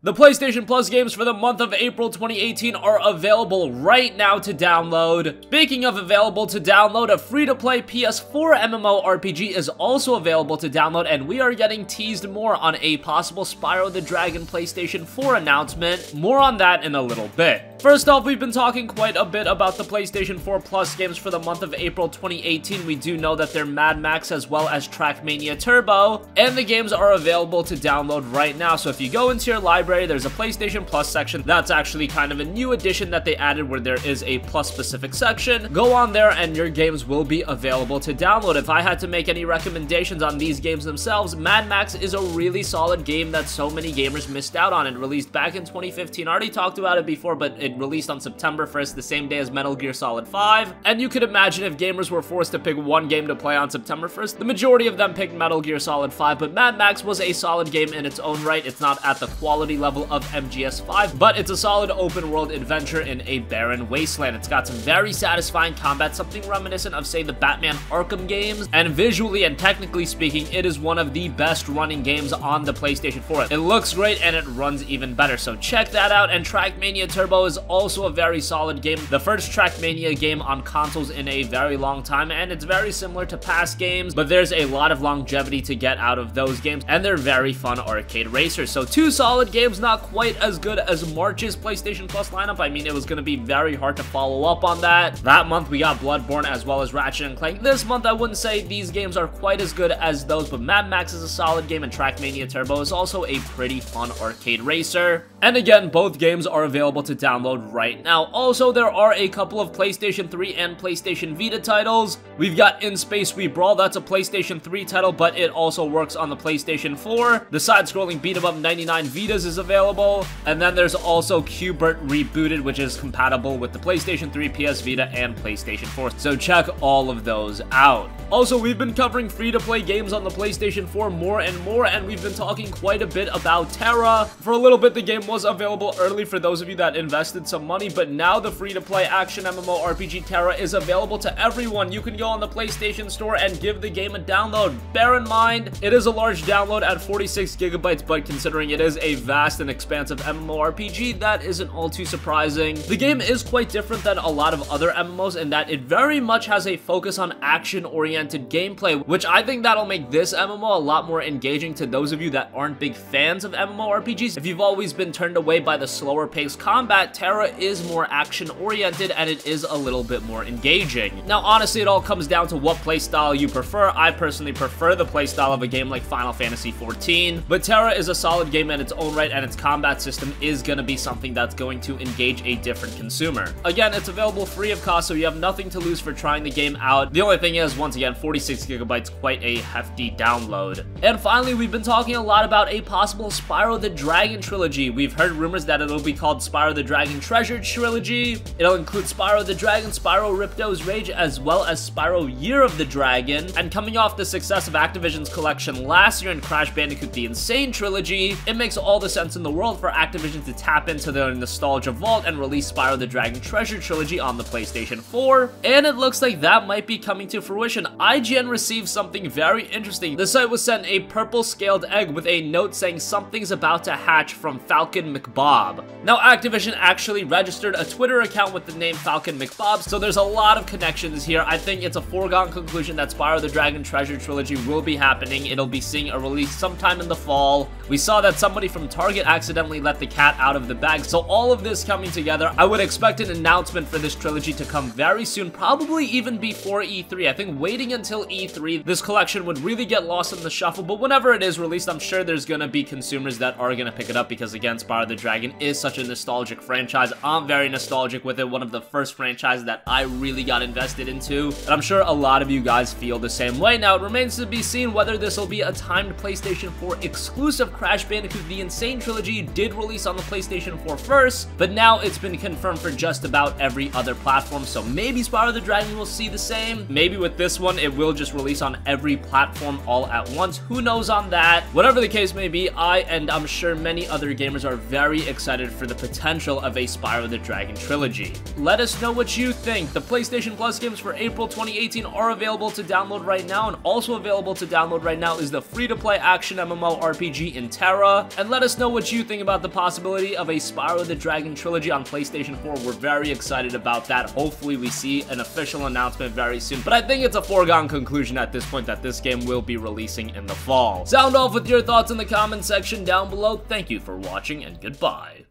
The PlayStation Plus games for the month of April 2018 are available right now to download. Speaking of available to download, a free-to-play PS4 MMO RPG is also available to download, and we are getting teased more on a possible Spyro the Dragon PlayStation 4 announcement. More on that in a little bit. First off, we've been talking quite a bit about the PlayStation 4 Plus games for the month of April 2018. We do know that they're Mad Max as well as TrackMania Turbo, and the games are available to download right now. So if you go into your library, there's a PlayStation Plus section. That's actually kind of a new addition that they added where there is a Plus specific section. Go on there and your games will be available to download. If I had to make any recommendations on these games themselves, Mad Max is a really solid game that so many gamers missed out on. It released back in 2015. I already talked about it before, but it released on September 1st, the same day as Metal Gear Solid 5. And you could imagine if gamers were forced to pick one game to play on September 1st, the majority of them picked Metal Gear Solid 5, but Mad Max was a solid game in its own right. It's not at the quality level of MGS5, but it's a solid open world adventure in a barren wasteland. It's got some very satisfying combat, something reminiscent of, say, the Batman Arkham games, and visually and technically speaking, it is one of the best running games on the PlayStation 4. It looks great and it runs even better, so check that out. And TrackMania Turbo is also a very solid game, the first TrackMania game on consoles in a very long time, and it's very similar to past games, but there's a lot of longevity to get out of those games, and they're very fun arcade racers. So two solid games, not quite as good as March's PlayStation Plus lineup. I mean, it was going to be very hard to follow up on that. That month we got Bloodborne as well as Ratchet & Clank. This month I wouldn't say these games are quite as good as those, but Mad Max is a solid game and TrackMania Turbo is also a pretty fun arcade racer. And again, both games are available to download right now. Also, there are a couple of PlayStation 3 and PlayStation Vita titles. We've got In Space We Brawl, that's a PlayStation 3 title, but it also works on the PlayStation 4. The side-scrolling beat-em-up 99 Vitas is available. And then there's also Q*bert Rebooted, which is compatible with the PlayStation 3, PS Vita, and PlayStation 4. So check all of those out. Also, we've been covering free-to-play games on the PlayStation 4 more and more, and we've been talking quite a bit about Terra. For a little bit, the game was available early for those of you that invested some money, but now the free-to-play action MMO RPG Terra is available to everyone. You can go on the PlayStation Store and give the game a download. Bear in mind, it is a large download at 46 gigabytes, but considering it is a vast and expansive MMORPG, that isn't all too surprising. The game is quite different than a lot of other MMOs in that it very much has a focus on action-oriented gameplay, which I think that'll make this MMO a lot more engaging to those of you that aren't big fans of MMORPGs. If you've always been turned away by the slower paced combat, Terra is more action-oriented and it is a little bit more engaging. Now, honestly, it all comes down to what playstyle you prefer. I personally prefer the playstyle of a game like Final Fantasy XIV, but Terra is a solid game in its own right, and its combat system is going to be something that's going to engage a different consumer. Again, it's available free of cost, so you have nothing to lose for trying the game out. The only thing is, once again, 46 gigabytes, quite a hefty download. And finally, we've been talking a lot about a possible Spyro the Dragon trilogy. We've heard rumors that it'll be called Spyro the Dragon Treasure Trilogy. It'll include Spyro the Dragon, Spyro Ripto's Rage, as well as Spyro Year of the Dragon. And coming off the success of Activision's collection last year in Crash Bandicoot The Insane Trilogy, it makes all the sense in the world for Activision to tap into their nostalgia vault and release Spyro the Dragon Treasure Trilogy on the PlayStation 4. And it looks like that might be coming to fruition. IGN received something very interesting. The site was sent a purple scaled egg with a note saying something's about to hatch from Falcon McBob. Now, Activision actually registered a Twitter account with the name Falcon McBob, so there's a lot of connections here. I think it's a foregone conclusion that Spyro the Dragon Treasure Trilogy will be happening. It'll be seeing a release sometime in the fall. We saw that somebody from Target accidentally let the cat out of the bag, so all of this coming together, I would expect an announcement for this trilogy to come very soon, probably even before E3. I think waiting until E3, this collection would really get lost in the shuffle, but whenever it is released, I'm sure there's gonna be consumers that are gonna pick it up because, again, Spyro the Dragon is such a nostalgic franchise. I'm very nostalgic with it, one of the first franchises that I really got invested into, and I'm sure a lot of you guys feel the same way. Now, it remains to be seen whether this will be a timed PlayStation 4 exclusive. Crash Bandicoot The Insane Trilogy did release on the PlayStation 4 first, but now it's been confirmed for just about every other platform, so maybe Spyro the Dragon will see the same. Maybe with this one, it will just release on every platform all at once. Who knows on that? Whatever the case may be, I and I'm sure many other gamers are very excited for the potential of a Spyro the Dragon Trilogy. Let us know what you think. The PlayStation Plus games for April 2018 are available to download right now, and also available to download right now is the free-to-play action MMO RPG in Terra. And let us know what you think about the possibility of a Spyro the Dragon Trilogy on PlayStation 4. We're very excited about that. Hopefully we see an official announcement very soon, but I think it's a foregone conclusion at this point that this game will be releasing in the fall. Sound off with your thoughts in the comment section down below. Thank you for watching, and goodbye.